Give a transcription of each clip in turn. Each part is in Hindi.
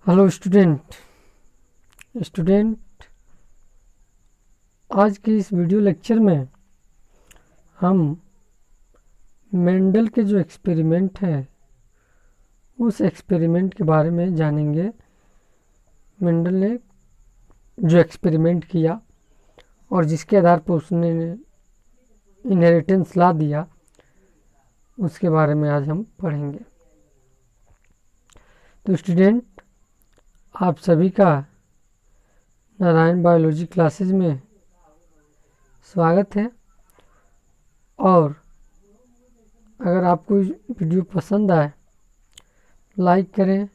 हेलो स्टूडेंट, आज के इस वीडियो लेक्चर में हम मेंडल के जो एक्सपेरिमेंट है उस एक्सपेरिमेंट के बारे में जानेंगे। मेंडल ने जो एक्सपेरिमेंट किया और जिसके आधार पर उसने इनहेरिटेंस ला दिया, उसके बारे में आज हम पढ़ेंगे। तो स्टूडेंट, आप सभी का नारायण बायोलॉजी क्लासेस में स्वागत है। और अगर आपको वीडियो पसंद आए, लाइक करें,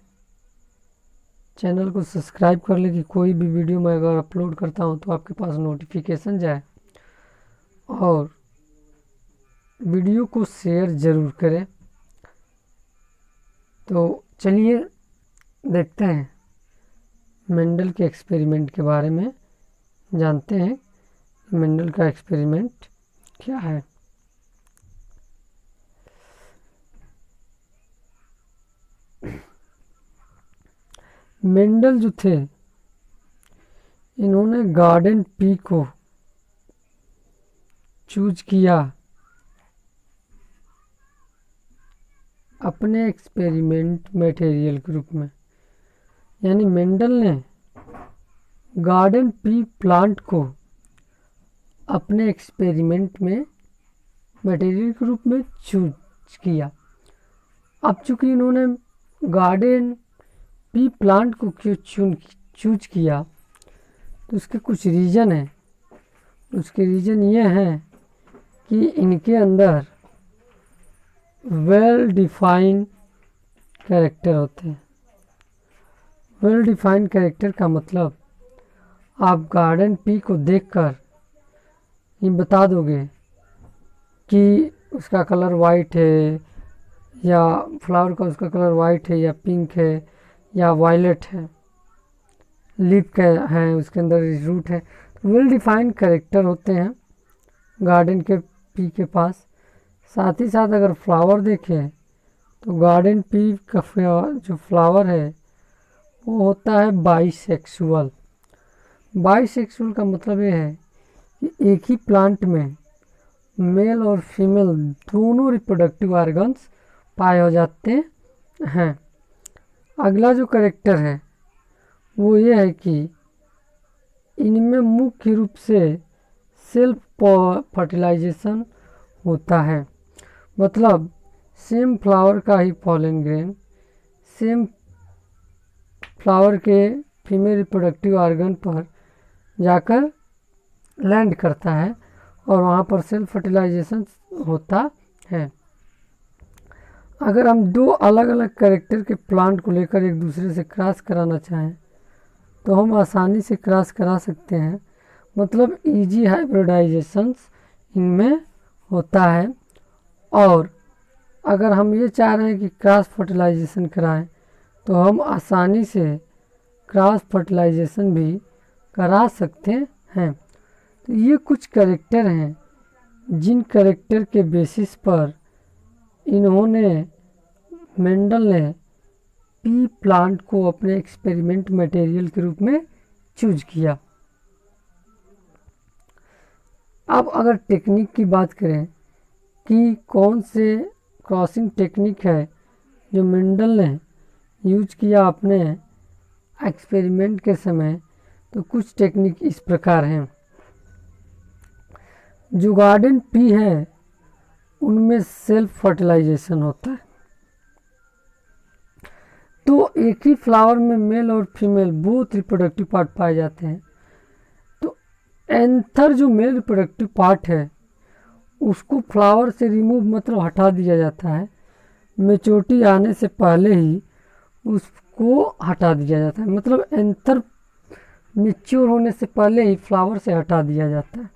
चैनल को सब्सक्राइब कर लें कि कोई भी वीडियो मैं अगर अपलोड करता हूं तो आपके पास नोटिफिकेशन जाए, और वीडियो को शेयर ज़रूर करें। तो चलिए देखते हैं, मेंडल के एक्सपेरिमेंट के बारे में जानते हैं। मेंडल का एक्सपेरिमेंट क्या है। मेंडल जो थे, इन्होंने गार्डन पी को चूज किया अपने एक्सपेरिमेंट मटेरियल के रूप में। यानी मेंडल ने गार्डन पी प्लांट को अपने एक्सपेरिमेंट में मटेरियल के रूप में चूज किया। अब चूंकि इन्होंने गार्डन पी प्लांट को क्यों चूज किया, तो उसके कुछ रीज़न हैं। उसके रीज़न ये हैं कि इनके अंदर वेल डिफाइंड कैरेक्टर होते हैं। वेल डिफाइंड कैरेक्टर का मतलब आप गार्डन पी को देखकर ये बता दोगे कि उसका कलर वाइट है, या फ्लावर का उसका कलर वाइट है, या पिंक है, या वायलेट है, लीफ के हैं, उसके अंदर रूट है। वेल डिफाइंड कैरेक्टर होते हैं गार्डन के पी के पास। साथ ही साथ अगर फ्लावर देखें तो गार्डन पी का जो फ्लावर है वो होता है बाइसेक्सुअल। बाइसेक्सुअल का मतलब ये है कि एक ही प्लांट में मेल और फीमेल दोनों रिप्रोडक्टिव ऑर्गन्स पाए हो जाते हैं। अगला जो कैरेक्टर है वो ये है कि इनमें मुख्य रूप से सेल्फ फर्टिलाइजेशन होता है। मतलब सेम फ्लावर का ही पॉलन ग्रेन सेम फ्लावर के फीमेल रिप्रोडक्टिव ऑर्गन पर जाकर लैंड करता है और वहाँ पर सेल्फ फर्टिलाइजेशन होता है। अगर हम दो अलग अलग कैरेक्टर के प्लांट को लेकर एक दूसरे से क्रॉस कराना चाहें तो हम आसानी से क्रॉस करा सकते हैं। मतलब इजी हाइब्रिडाइजेशन इनमें होता है। और अगर हम ये चाह रहे हैं कि क्रॉस फर्टिलाइजेशन कराएं तो हम आसानी से क्रॉस फर्टिलाइजेशन भी करा सकते हैं। तो ये कुछ कैरेक्टर हैं जिन कैरेक्टर के बेसिस पर इन्होंने मेंडल ने पी प्लांट को अपने एक्सपेरिमेंट मटेरियल के रूप में चूज किया। अब अगर टेक्निक की बात करें कि कौन से क्रॉसिंग टेक्निक है जो मेंडल ने यूज किया अपने एक्सपेरिमेंट के समय, तो कुछ टेक्निक इस प्रकार हैं। जो गार्डन पी है उनमें सेल्फ फर्टिलाइजेशन होता है। तो एक ही फ्लावर में मेल और फीमेल बोथ रिप्रोडक्टिव पार्ट पाए जाते हैं। तो एंथर जो मेल रिप्रोडक्टिव पार्ट है उसको फ्लावर से रिमूव मतलब हटा दिया जाता है। मेच्योरिटी आने से पहले ही उसको हटा दिया जाता है। मतलब एंथर मेच्योर होने से पहले ही फ्लावर से हटा दिया जाता है।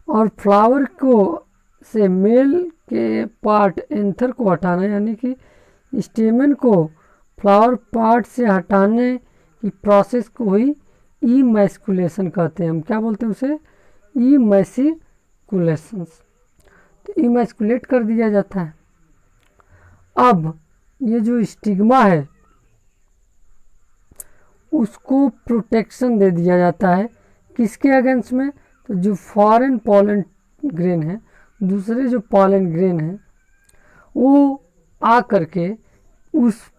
और फ्लावर को से मेल के पार्ट एंथर को हटाना, यानी कि स्टेमन को फ्लावर पार्ट से हटाने की प्रोसेस को ही इमैस्कुलेशन कहते हैं। हम क्या बोलते हैं उसे? इमैस्कुलेशन। तो इमैस्कुलेट कर दिया जाता है। अब ये जो स्टिग्मा है उसको प्रोटेक्शन दे दिया जाता है किसके अगेंस्ट में, तो जो फॉरेन पॉलन ग्रेन है, दूसरे जो पॉलन ग्रेन है वो आ करके उस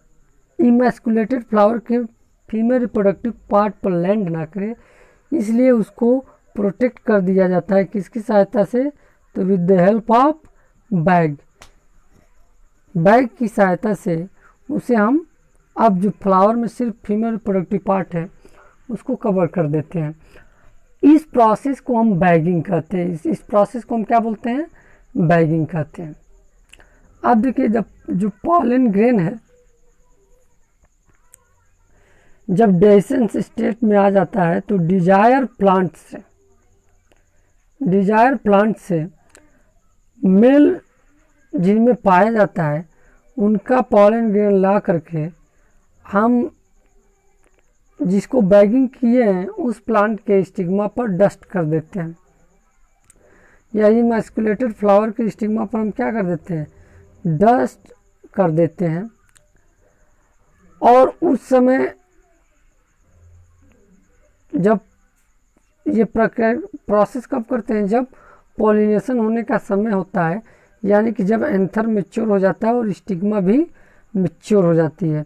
इमैस्कुलेटेड फ्लावर के फीमेल रिप्रोडक्टिव पार्ट पर लैंड ना करे, इसलिए उसको प्रोटेक्ट कर दिया जाता है किसकी सहायता से, तो with the help of bag की सहायता से उसे हम अब जो फ्लावर में सिर्फ फीमेल रिप्रोडक्टिव पार्ट है उसको कवर कर देते हैं। इस प्रोसेस को हम बैगिंग कहते हैं। इस प्रोसेस को हम क्या बोलते हैं, बैगिंग कहते हैं। अब देखिए, जब जो पॉलन ग्रेन है जब डेसेंस स्टेट में आ जाता है तो डिजायर प्लांट से मेल जिनमें पाया जाता है उनका पॉलन ग्रेन ला करके हम जिसको बैगिंग किए हैं उस प्लांट के स्टिग्मा पर डस्ट कर देते हैं, या इमैस्कुलेटेड फ्लावर के स्टिग्मा पर हम क्या कर देते हैं, डस्ट कर देते हैं। और उस समय जब ये प्रोसेस कब करते हैं, जब पॉलिनेशन होने का समय होता है, यानी कि जब एंथर मैच्योर हो जाता है और स्टिग्मा भी मैच्योर हो जाती है।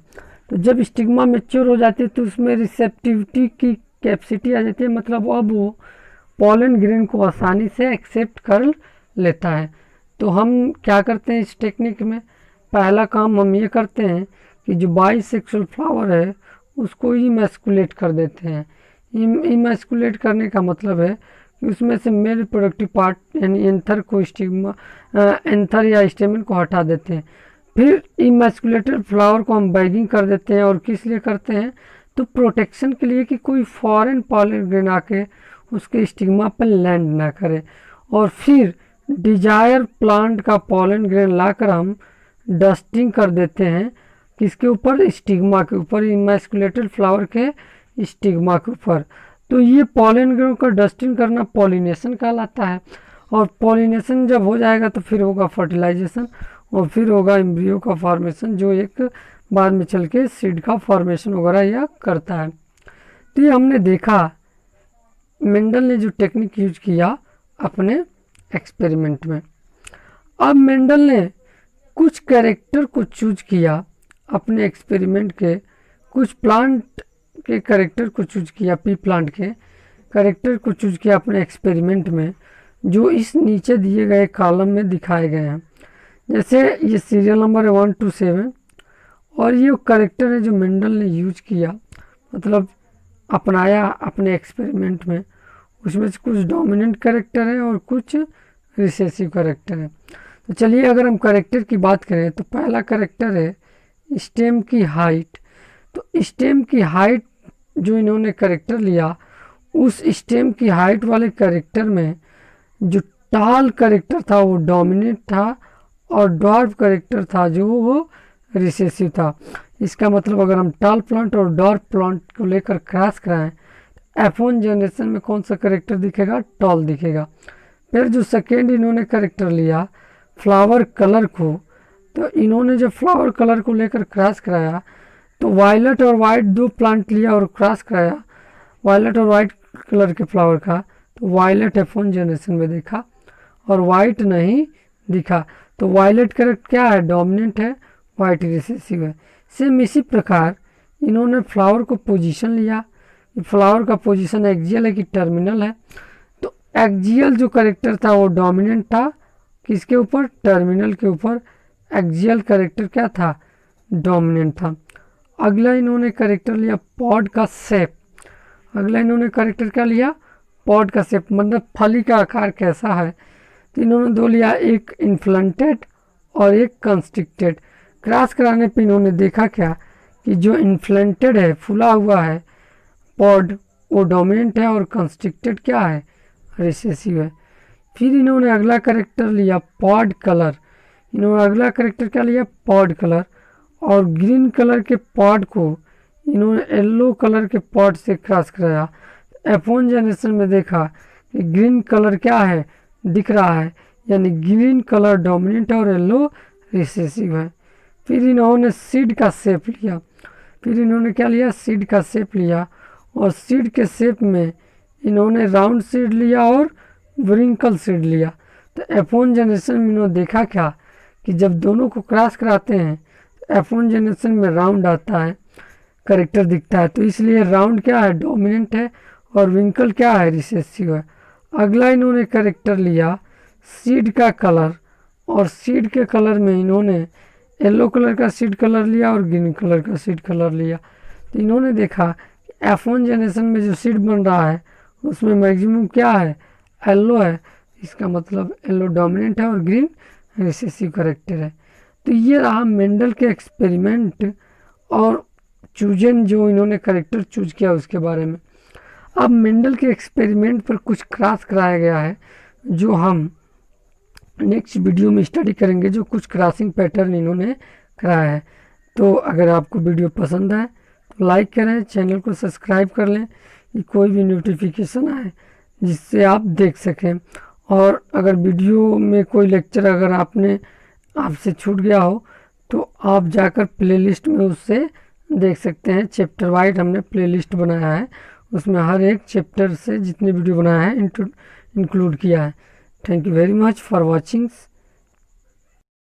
तो जब स्टिग्मा मैच्योर हो जाती है तो उसमें रिसेप्टिविटी की कैपेसिटी आ जाती है, मतलब अब वो पॉलन ग्रेन को आसानी से एक्सेप्ट कर लेता है। तो हम क्या करते हैं इस टेक्निक में, पहला काम हम ये करते हैं कि जो बाइसेक्सुअल फ्लावर है उसको इमैस्कुलेट कर देते हैं। इमैस्कुलेट करने का मतलब है कि उसमें से मेल रिप्रोडक्टिव पार्ट यानी एंथर को एंथर या स्टेमन को हटा देते हैं। फिर इमैस्कुलेटेड फ्लावर को हम बैगिंग कर देते हैं। और किस लिए करते हैं, तो प्रोटेक्शन के लिए कि कोई फॉरेन पॉलन ग्रेन आके उसके स्टिग्मा पर लैंड ना करे। और फिर डिजायर प्लांट का पॉलन ग्रेन लाकर हम डस्टिंग कर देते हैं किसके ऊपर, स्टिग्मा के ऊपर, इमैस्कुलेटेड फ्लावर के स्टिग्मा के ऊपर। तो ये पॉलन ग्रेन का डस्टिंग करना पॉलिनेशन कहलाता है। और पॉलिनेशन जब हो जाएगा तो फिर होगा फर्टिलाइजेशन और फिर होगा एम्ब्रियो का फॉर्मेशन, जो एक बाद में चल के सीड का फॉर्मेशन वगैरह यह करता है। तो ये हमने देखा मेंडल ने जो टेक्निक यूज किया अपने एक्सपेरिमेंट में। अब मेंडल ने कुछ कैरेक्टर को चूज किया अपने एक्सपेरिमेंट के, कुछ प्लांट के कैरेक्टर को चूज किया, पी प्लांट के कैरेक्टर को चूज किया अपने एक्सपेरिमेंट में, जो इस नीचे दिए गए कॉलम में दिखाए गए हैं। जैसे ये सीरियल नंबर है 1 to 7 और ये कैरेक्टर है जो मेंडल ने यूज किया, मतलब अपनाया अपने एक्सपेरिमेंट में। उसमें से कुछ डोमिनेंट कैरेक्टर है और कुछ रिसेसिव कैरेक्टर है। तो चलिए अगर हम कैरेक्टर की बात करें तो पहला कैरेक्टर है स्टेम की हाइट। तो स्टेम की हाइट जो इन्होंने कैरेक्टर लिया, उस स्टेम की हाइट वाले कैरेक्टर में जो टाल कैरेक्टर था वो डोमिनेंट था और डॉर्फ कैरेक्टर था जो वो रिसेसिव था। इसका मतलब अगर हम टाल प्लांट और डॉर्फ प्लांट को लेकर क्रॉस कराएं F1 जनरेशन में कौन सा कैरेक्टर दिखेगा, टॉल दिखेगा। फिर जो सेकेंड इन्होंने कैरेक्टर लिया फ्लावर कलर को, तो इन्होंने जब फ्लावर कलर को लेकर क्रॉस कराया तो वायलेट और वाइट दो प्लांट लिया और क्रॉस कराया वायलेट और वाइट कलर के फ्लावर का, तो वायलेट F1 जनरेशन में देखा और वाइट नहीं दिखा। तो वायलेट करेक्ट क्या है, डोमिनेंट है, वाइट रिसेसिव है। सेम इसी प्रकार इन्होंने फ्लावर को पोजीशन लिया, फ्लावर का पोजीशन एक्जियल है कि टर्मिनल है। तो एक्जियल जो कैरेक्टर था वो डोमिनेंट था, किसके ऊपर, टर्मिनल के ऊपर। एक्जियल कैरेक्टर क्या था, डोमिनेंट था। अगला इन्होंने कैरेक्टर लिया पॉड का शेप। अगला इन्होंने कैरेक्टर क्या लिया, पॉड का शेप, मतलब फली का आकार कैसा है। तो इन्होंने दो लिया, एक इन्फ्लेंटेड और एक कंस्ट्रिक्टेड। क्रॉस कराने पे इन्होंने देखा क्या कि जो इन्फ्लेंटेड है, फूला हुआ है पॉड, वो डोमिनेंट है और कंस्ट्रिक्टेड क्या है, रिसेसिव है। फिर इन्होंने अगला कैरेक्टर लिया पॉड कलर। इन्होंने अगला कैरेक्टर क्या लिया, पॉड कलर, और ग्रीन कलर के पॉड को इन्होंने येलो कलर के पॉड से क्रॉस कराया। F1 जनरेशन में देखा कि ग्रीन कलर क्या है, दिख रहा है, यानी ग्रीन कलर डोमिनेंट है और येलो रिसेसिव है। फिर इन्होंने सीड का शेप लिया। फिर इन्होंने क्या लिया, सीड का शेप लिया, और सीड के शेप में इन्होंने राउंड सीड लिया और व्रिंकल सीड लिया। तो F1 जनरेशन में इन्होंने देखा क्या कि जब दोनों को क्रॉस कराते हैं तो F1 जनरेशन में राउंड आता है, करेक्टर दिखता है, तो इसलिए राउंड क्या है, डोमिनेंट है, और विंकल क्या है, रिसेसिव है। अगला इन्होंने करेक्टर लिया सीड का कलर, और सीड के कलर में इन्होंने येलो कलर का सीड कलर लिया और ग्रीन कलर का सीड कलर लिया। तो इन्होंने देखा F1 जनरेशन में जो सीड बन रहा है उसमें मैक्सिमम क्या है, येलो है, इसका मतलब येलो डोमिनेंट है और ग्रीन रिसेसिव करेक्टर है। तो ये रहा मेंडल के एक्सपेरिमेंट और चूजन जो इन्होंने करेक्टर चूज किया उसके बारे में। अब मेंडल के एक्सपेरिमेंट पर कुछ क्रॉस कराया गया है जो हम नेक्स्ट वीडियो में स्टडी करेंगे, जो कुछ क्रॉसिंग पैटर्न इन्होंने कराया है। तो अगर आपको वीडियो पसंद आए तो लाइक करें, चैनल को सब्सक्राइब कर लें कि कोई भी नोटिफिकेशन आए जिससे आप देख सकें। और अगर वीडियो में कोई लेक्चर अगर आपसे छूट गया हो तो आप जाकर प्लेलिस्ट में उससे देख सकते हैं। चैप्टर वाइज हमने प्लेलिस्ट बनाया है, उसमें हर एक चैप्टर से जितने वीडियो बनाया है इंक्लूड किया है। Thank you very much for watching.